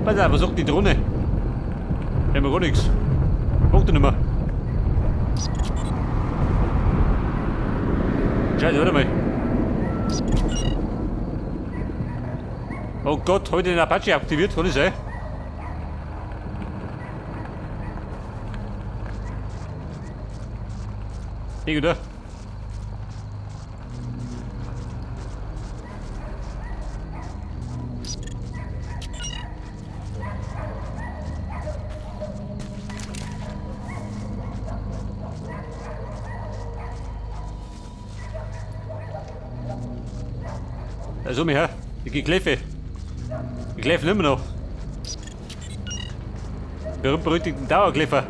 Pass auf, versucht die Drohne. Wir haben gar nichts. Punkte nicht mehr. Scheiße, warte mal. Oh Gott, habe ich den Apache aktiviert? Kann ich sein? Hier, da. Da ist um mich her. Die Kläffe. Die Kläffen immer noch. Berühmt-berüchtigten Dauerkläffer.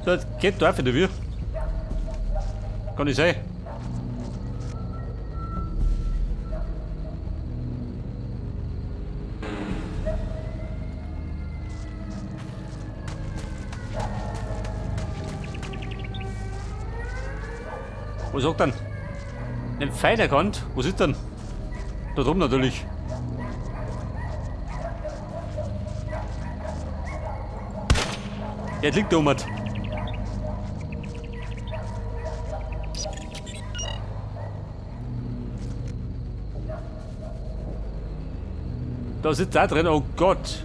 So, jetzt geht da einfach dafür. Kann nicht sein. Was sagt dann? Den Pfeil erkannt? Was ist denn? Da drum natürlich. Jetzt liegt da jemand. Da sitzt da drin, oh Gott.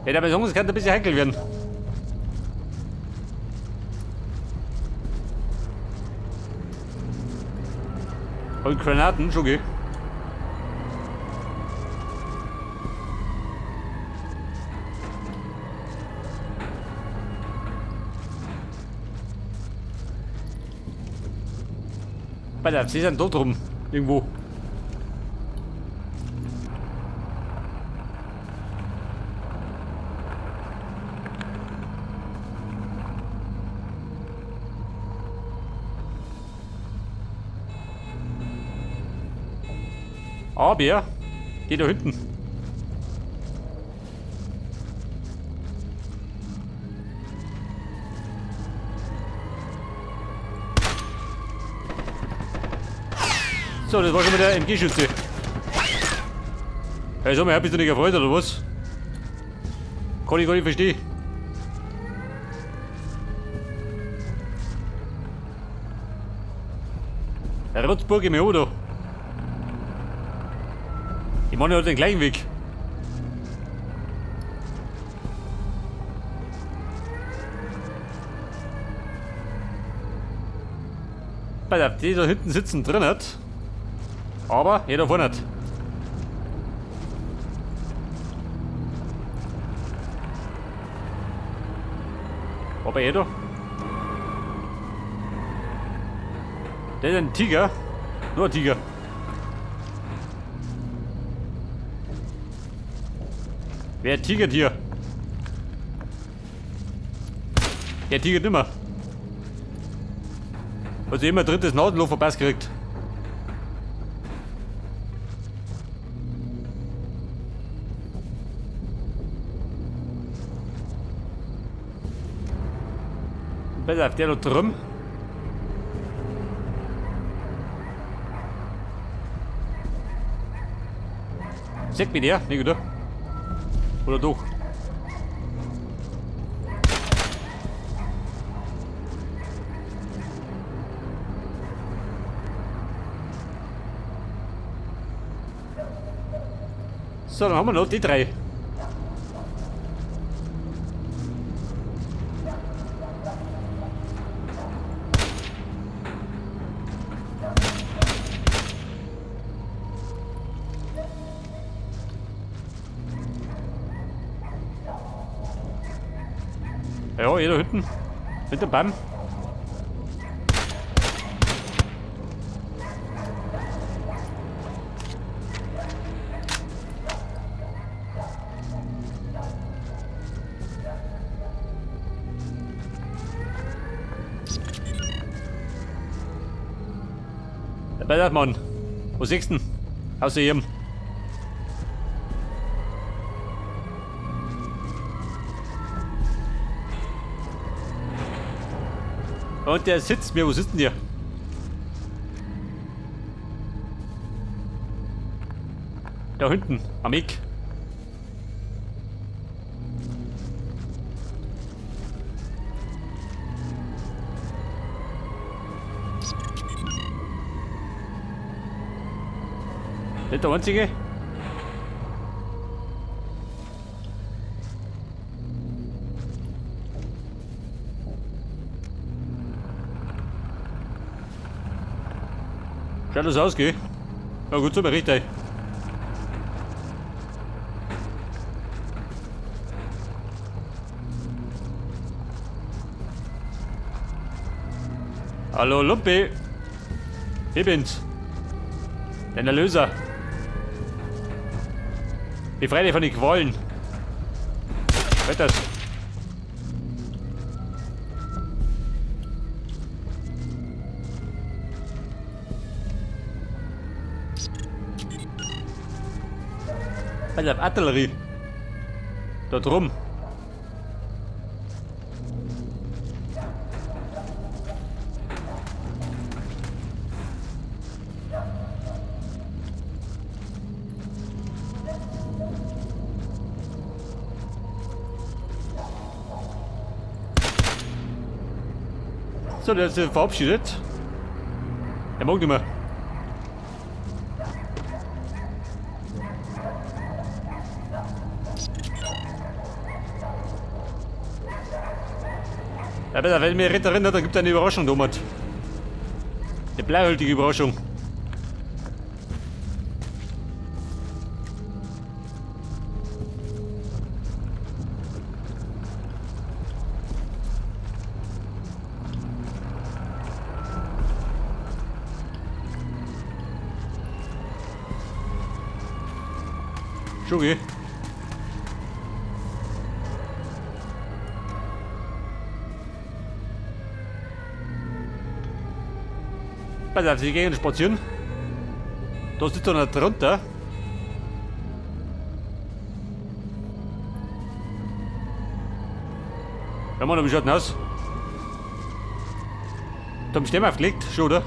Ja, aber Jungs, kann ein bisschen heikel werden. Und Granaten, schon geh. Sie sind dort rum. Irgendwo. Aber, geh da hinten. So, das war schon mal der MG-Schütze. Hey, sag mal, bist du nicht gefreut oder was? Kann ich gar nicht verstehen. Der Rotzburg im Auto. Ich meine, er hat den gleichen Weg. Pass auf, die da hinten sitzen drin hat. Aber jeder vorne nicht. Aber jeder. Der ist ein Tiger. Nur ein Tiger. Wer tigert hier? Der tigert nimmer. Also immer drittes Nadelloch verpasst gekriegt. Besser auf der da drum. Sag mich der, nicht oder? Oder doch? So, dann haben wir noch die drei. Ja, jeder hinten. Hinter dem Baum. Weiter, Mann. Wo siehst du denn? Außer ihm. Und der sitzt mir. Wo sitzt denn der? Da hinten, am Eck. Nicht der einzige? Schaut das aus, gell? Na gut, so berichte ich. Hallo Lumpi. Ich bin's. Dein Erlöser. Befrei dich von den Qualen. Hört das? Alter, Artillerie. Da drum. So, der ist verabschiedet. Er mag nicht mehr. Ja, bitte, wenn mir Ritter erinnert, dann gibt es eine Überraschung, Domat. Eine bleihaltige Überraschung. Schugi. Pass auf, sie gehen spazieren. Da sitzt einer drunter. Ja, Mann, wie schaut denn aus? Da haben Stämme aufgelegt, schon, oder?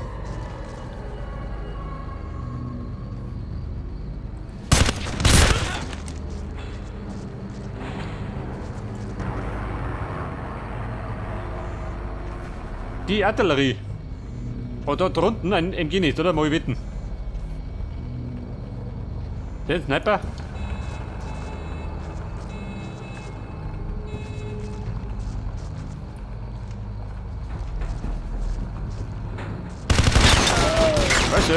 Die Artillerie. Und da drunten ein MG nicht, oder? Mal wetten. Den Sniper. Weißt du?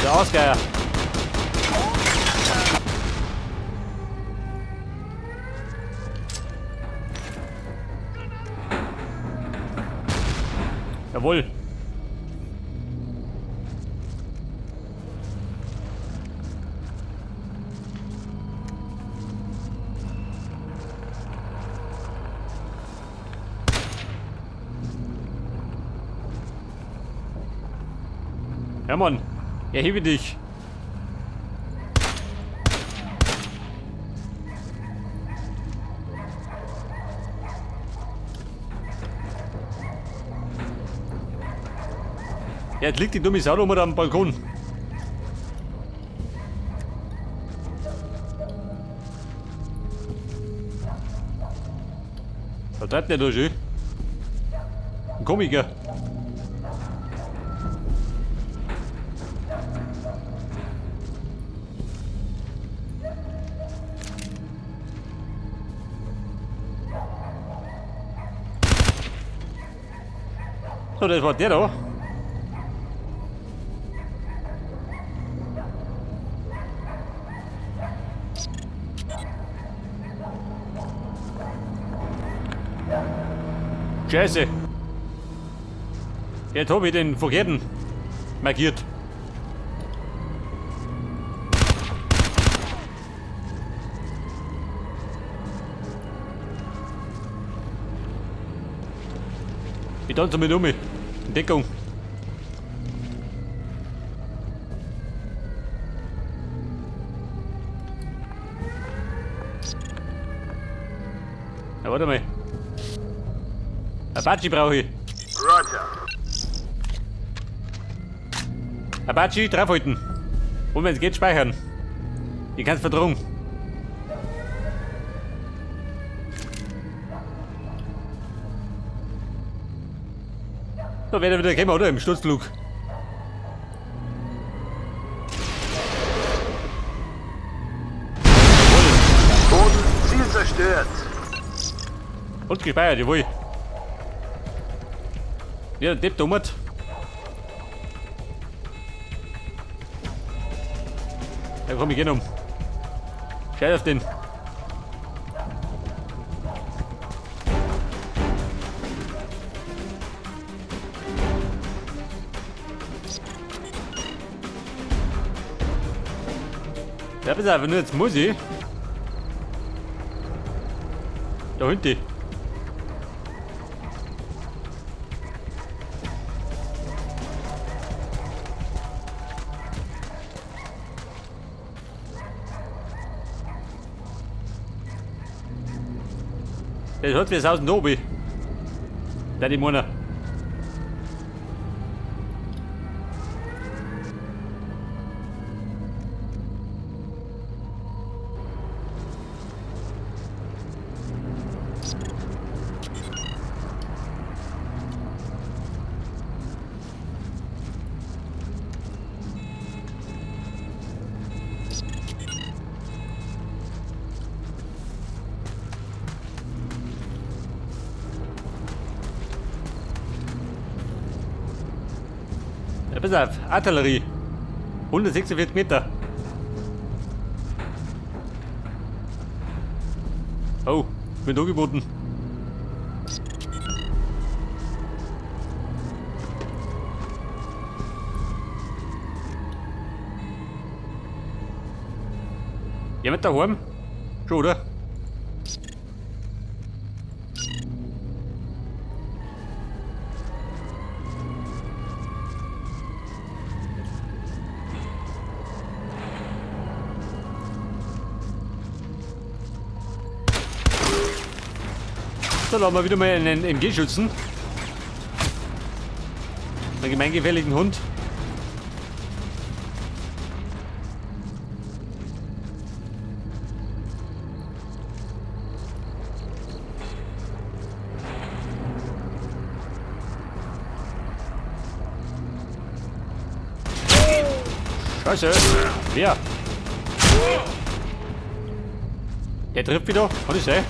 Der Ausgeier. Jawohl. Ja, Mann. Erhebe dich. Ja, jetzt liegt die dumme Sau noch mal am Balkon. Da treibt der da schön. Ein Komiker. So, das war der da. Scheiße. Jetzt habe ich den Verkehrten markiert. tanzen mit um. In Deckung. Ja, warte mal. Apache brauche ich. Roger. Apache, draufhalten. Und wenn es geht, speichern. Ich kann's verdrungen. Da wird er wieder kommen, oder? Im Sturzflug. Boden, Ziel zerstört. Und gespeichert, jawohl. Ja, der Depp da umhat. Da komm ich gehen um. Scheiß auf den. Ja, pass auf, nur jetzt muss ich. Da hinten. Das hat wie das Haus in oben. Da die Mona. Ja, pass auf, Artillerie. 146 Meter. Oh, ich bin angeboten. Jemand daheim? Schon, oder? So, lassen wir wieder mal einen MG schützen. Einen gemeingefährlichen Hund. Scheiße. Wer? Der trifft wieder. Kann ich sehen.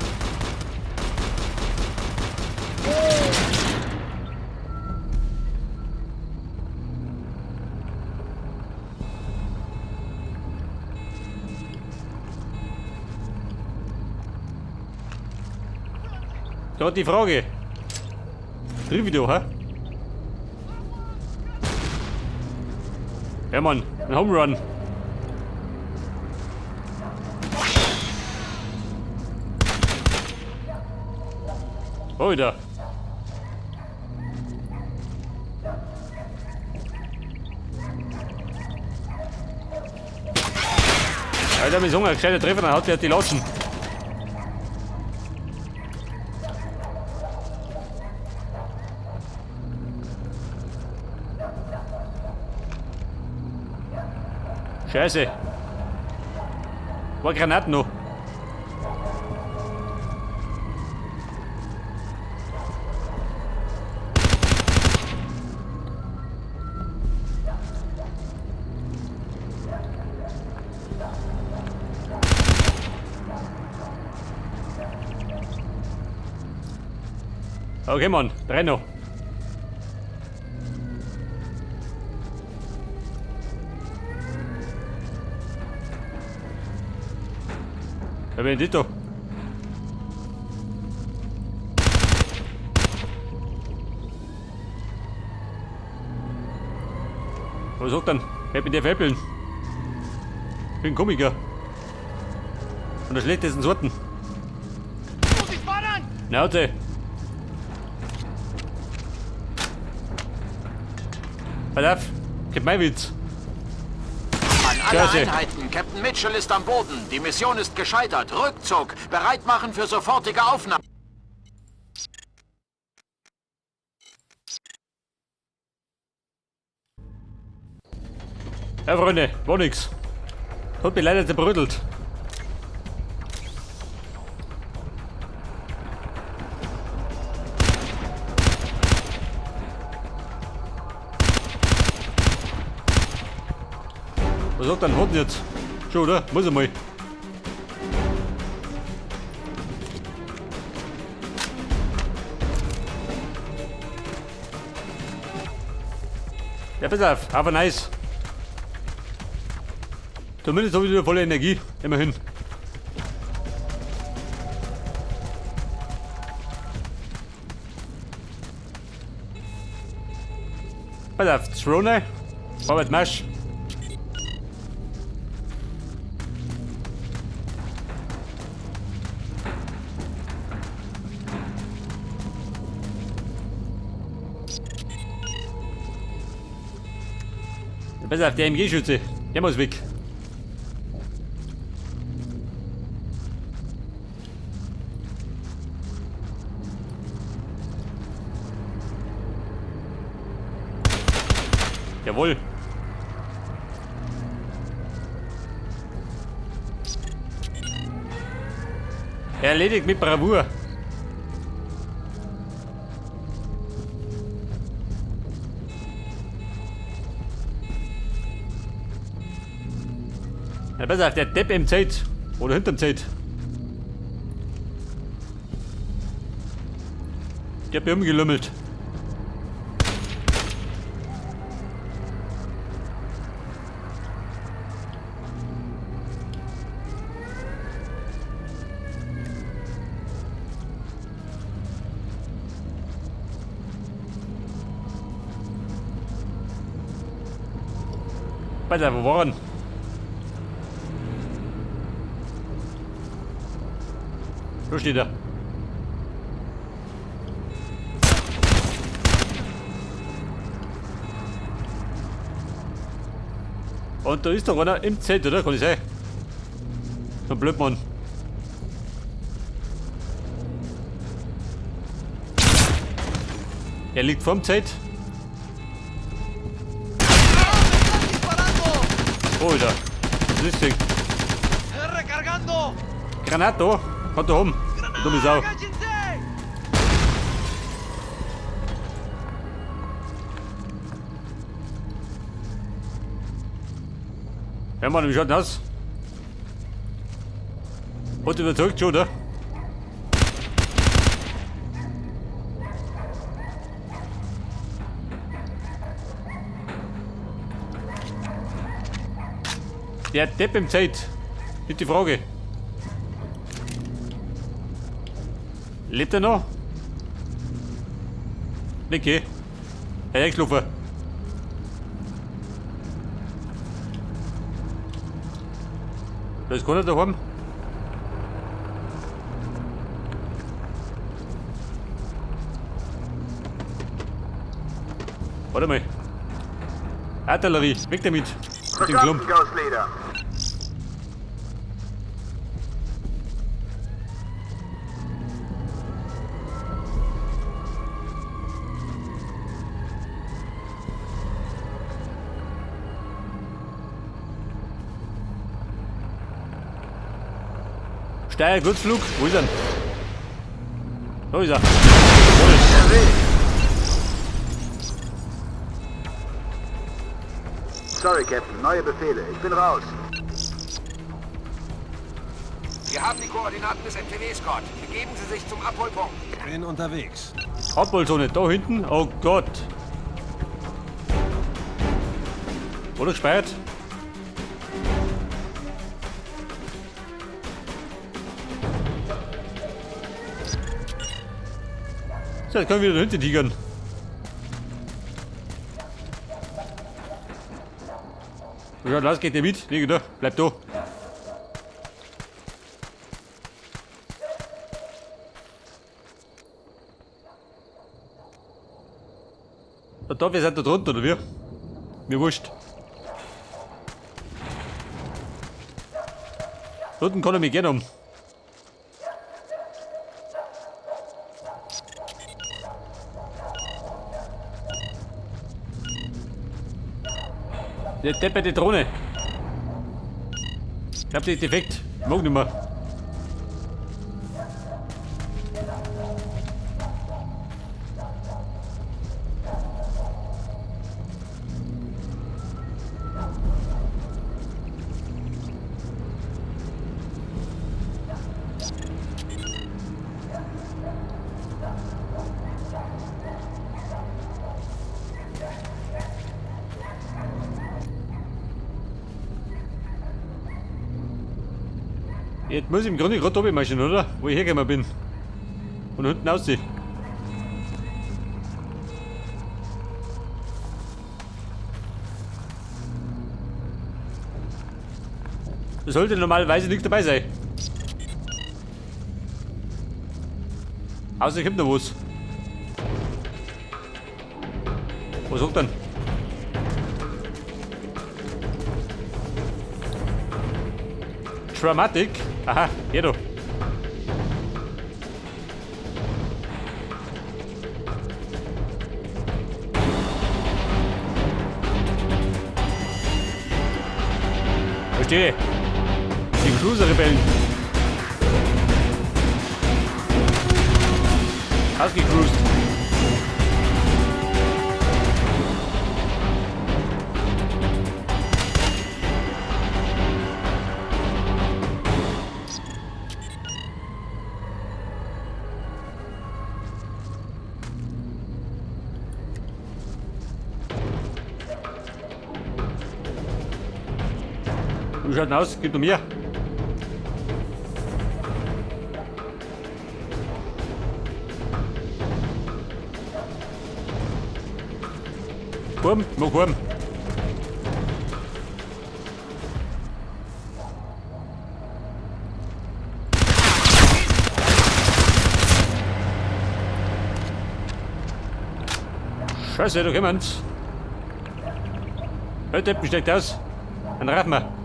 Da hat die Frage. Triff wieder, hä? Ja, Mann, ein Home Run. Oh, da. Alter, mit so einer gescheiten Treffer, dann hat der die Latschen. Scheiße. War Granaten noch. Okay, Mann, 3 noch. Wer bin ich da? Was sagt dann? Wer bin der Veräppeln? Ich bin Komiker. Von der schlechtesten Sorten. Muss ich fordern? Schnauze. Pass auf, gib mein Witz. An alle Klasse. Einheiten, Captain Mitchell ist am Boden. Die Mission ist gescheitert. Rückzug. Bereit machen für sofortige Aufnahme. Ja, Freunde, war nix. Hat mich leider zerbrödelt. Was sagt dann Horten jetzt? Schon, oder? Muss er mal. Ja, pass auf, have a nice. Zumindest habe ich wieder volle Energie. Immerhin. Pass auf, Throne. Forward Marsch. Pass auf, der MG-Schütze. Der muss weg. Jawohl. Erledigt mit Bravour. Ja, pass auf, der Depp im Zelt. Oder hinterm Zelt. Der hat mich umgelümmelt. Pass auf, wo waren? Wo steht er? Und da ist doch einer im Zelt, oder? Kann ich sagen? So ein Blödmann. Er liegt vorm Zelt. Oh, Alter. Was ist das? Recargando! Granato. Kommt da oben. Du dumme Sau. Ja, Mann, wie schaut das? Und überzeugt schon, oder? Der Depp im Zelt. Ist die Frage. Lebt er noch? Okay. Er ist geschlafen. Da ist keiner daheim. Warte mal. Artillerie, weg damit. Mit dem Verstanden, Klump. Ghost Leader. Steier, Kurzflug. Wo ist er? Da ist er. Der Weg. Sorry, Captain. Neue Befehle. Ich bin raus. Wir haben die Koordinaten des MTW, Scott. Begeben Sie sich zum Abholpunkt. Bin unterwegs. Abholzone, da hinten. Oh Gott. Oder gesperrt? So, jetzt können wir wieder dahinter tigern. Ja, los, geht ihr mit? Liege da, bleib da. Und da, wir sind da drunter, oder wie? Mir wurscht. Unten kann er mich gerne um. Der depperte Drohne. Ich hab den defekt. Mag nicht mehr. Jetzt muss ich im Grunde gerade oben marschieren, oder? Wo ich hergekommen bin. Und unten aussehen. Da sollte normalerweise nichts dabei sein. Außer ich hab noch was. Was sagt dann? Dramatic? Aha, hier doch. Verstehe. Die Cruiser-Rebellen. Ausgecruised. Wie schaut denn aus? Gib doch mir. Komm, mach komm. Scheiße, da jemand. Heute besteckt aus. Dann raffen wir.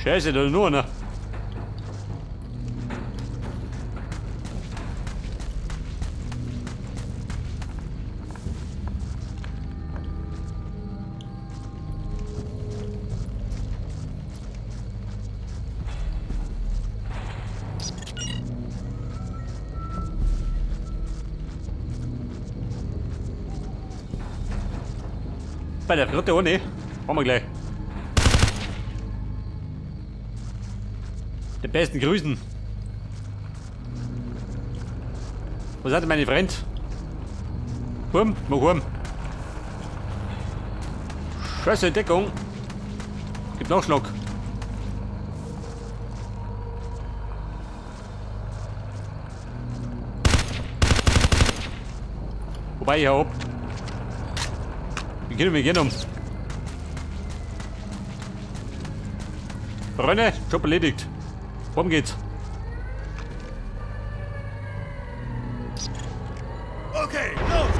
Scheiße, da nur einer. Bei der dritte ohne. Machen wir gleich. Die besten Grüßen. Wo seid ihr, meine Freund? Komm, mach komm. Scheiße, Deckung. Gibt Nachschlag. Wobei ich hab. Wir gehen mich gerne um. Freunde, Job erledigt. Worum geht's? Okay, los!